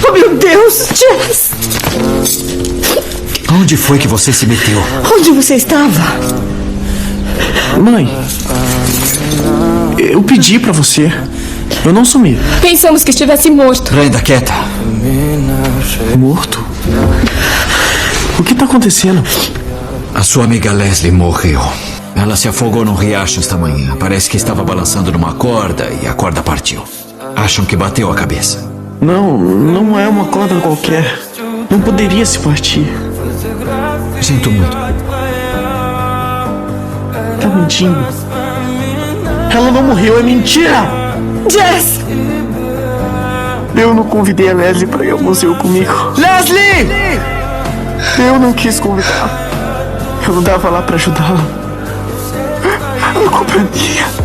Oh, meu Deus, Jess! Onde foi que você se meteu? Onde você estava? Mãe, eu pedi pra você. Eu não sumi. Pensamos que estivesse morto. Brenda, quieta. Morto? O que tá acontecendo? A sua amiga Leslie morreu. Ela se afogou num riacho esta manhã. Parece que estava balançando numa corda e a corda partiu. Acham que bateu a cabeça. Não é uma corda qualquer. Não poderia se partir. Sinto muito. Tá mentindo. Ela não morreu, é mentira! Jess! Eu não convidei a Leslie pra ir ao museu comigo. Leslie! Eu não quis convidar. Eu não tava lá pra ajudá-la. A culpa é minha.